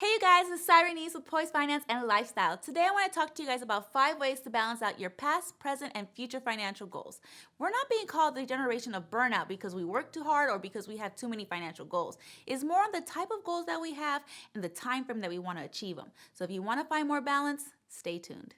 Hey you guys, it's Cyrenese with Poised Finance and Lifestyle. Today I want to talk to you guys about 5 ways to balance out your past, present, and future financial goals. We're not being called the generation of burnout because we work too hard or because we have too many financial goals. It's more on the type of goals that we have and the time frame that we want to achieve them. So if you want to find more balance, stay tuned.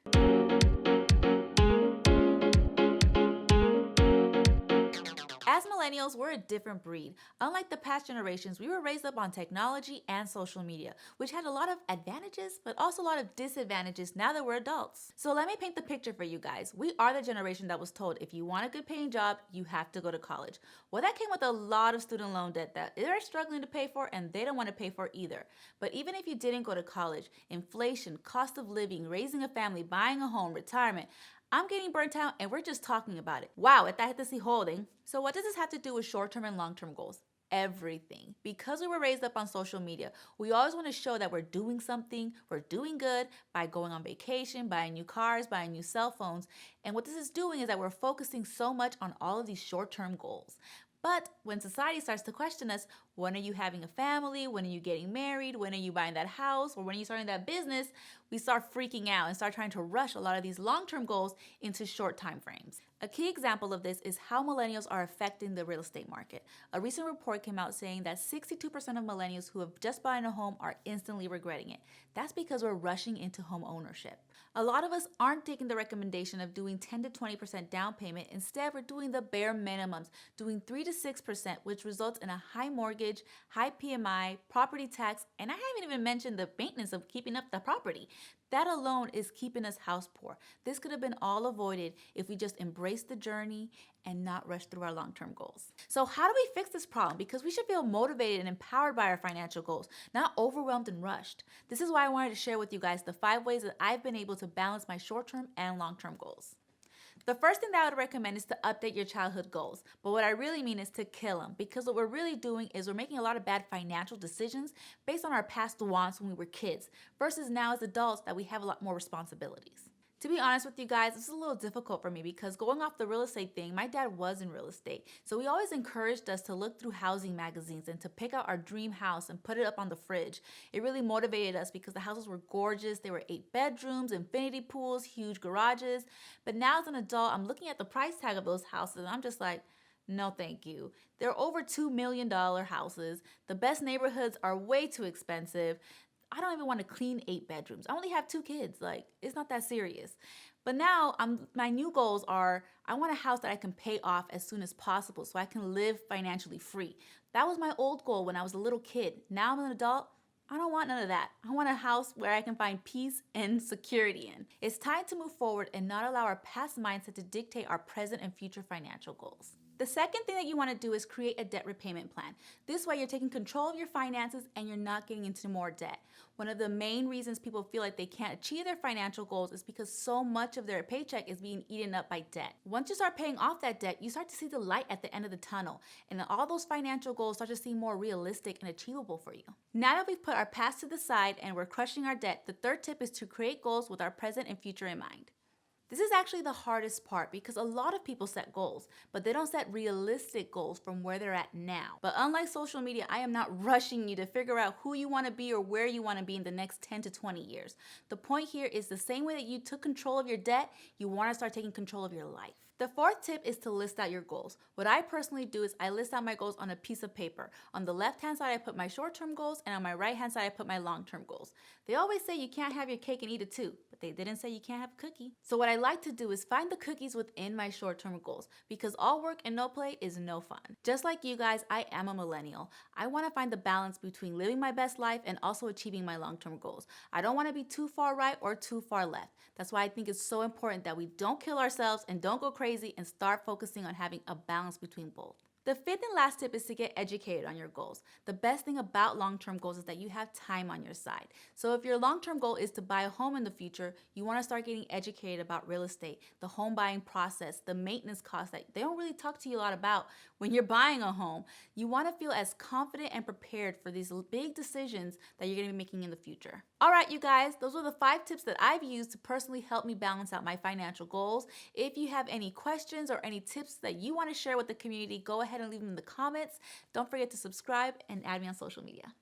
As millennials, we're a different breed. Unlike the past generations, we were raised up on technology and social media, which had a lot of advantages, but also a lot of disadvantages now that we're adults. So let me paint the picture for you guys. We are the generation that was told if you want a good paying job, you have to go to college. Well, that came with a lot of student loan debt that they're struggling to pay for and they don't want to pay for either. But even if you didn't go to college, inflation, cost of living, raising a family, buying a home, retirement, I'm getting burnt out and we're just talking about it. Wow, esta gente sí holding. So what does this have to do with short-term and long-term goals? Everything. Because we were raised up on social media, we always want to show that we're doing something, we're doing good by going on vacation, buying new cars, buying new cell phones. And what this is doing is that we're focusing so much on all of these short-term goals. But when society starts to question us, when are you having a family? When are you getting married? When are you buying that house? Or when are you starting that business? We start freaking out and start trying to rush a lot of these long-term goals into short time frames. A key example of this is how millennials are affecting the real estate market. A recent report came out saying that 62% of millennials who have just bought a home are instantly regretting it. That's because we're rushing into home ownership. A lot of us aren't taking the recommendation of doing 10 to 20% down payment. Instead, we're doing the bare minimums, doing 3 to 6%, which results in a high mortgage, high PMI, property tax, and I haven't even mentioned the maintenance of keeping up the property. That alone is keeping us house poor. This could have been all avoided if we just embraced the journey and not rush through our long-term goals. So how do we fix this problem? Because we should feel motivated and empowered by our financial goals, not overwhelmed and rushed. This is why I wanted to share with you guys the 5 ways that I've been able to balance my short-term and long-term goals. The first thing that I would recommend is to update your childhood goals. But what I really mean is to kill them, because what we're really doing is we're making a lot of bad financial decisions based on our past wants when we were kids versus now as adults that we have a lot more responsibilities. To be honest with you guys, this is a little difficult for me because going off the real estate thing, my dad was in real estate. So he always encouraged us to look through housing magazines and to pick out our dream house and put it up on the fridge. It really motivated us because the houses were gorgeous. They were 8 bedrooms, infinity pools, huge garages. But now as an adult, I'm looking at the price tag of those houses and I'm just like, no, thank you. They're over $2 million houses. The best neighborhoods are way too expensive. I don't even want to clean 8 bedrooms. I only have 2 kids. Like, it's not that serious. But now my new goals are I want a house that I can pay off as soon as possible so I can live financially free. That was my old goal when I was a little kid. Now I'm an adult. I don't want none of that. I want a house where I can find peace and security in. It's time to move forward and not allow our past mindset to dictate our present and future financial goals. The second thing that you want to do is create a debt repayment plan. This way you're taking control of your finances and you're not getting into more debt. One of the main reasons people feel like they can't achieve their financial goals is because so much of their paycheck is being eaten up by debt. Once you start paying off that debt, you start to see the light at the end of the tunnel, and then all those financial goals start to seem more realistic and achievable for you. Now that we've put our past to the side and we're crushing our debt, the third tip is to create goals with our present and future in mind. This is actually the hardest part because a lot of people set goals, but they don't set realistic goals from where they're at now. But unlike social media, I am not rushing you to figure out who you want to be or where you want to be in the next 10 to 20 years. The point here is the same way that you took control of your debt, you want to start taking control of your life. The fourth tip is to list out your goals. What I personally do is I list out my goals on a piece of paper. On the left-hand side, I put my short-term goals, and on my right-hand side, I put my long-term goals. They always say you can't have your cake and eat it too, but they didn't say you can't have a cookie. So what I like to do is find the cookies within my short-term goals because all work and no play is no fun. Just like you guys, I am a millennial. I want to find the balance between living my best life and also achieving my long-term goals. I don't want to be too far right or too far left. That's why I think it's so important that we don't kill ourselves and don't go crazy and start focusing on having a balance between both. The fifth and last tip is to get educated on your goals. The best thing about long-term goals is that you have time on your side. So if your long-term goal is to buy a home in the future, you want to start getting educated about real estate, the home buying process, the maintenance costs that they don't really talk to you a lot about when you're buying a home. You want to feel as confident and prepared for these big decisions that you're going to be making in the future. All right, you guys, those were the 5 tips that I've used to personally help me balance out my financial goals. If you have any questions or any tips that you want to share with the community, go ahead and leave them in the comments. Don't forget to subscribe and add me on social media.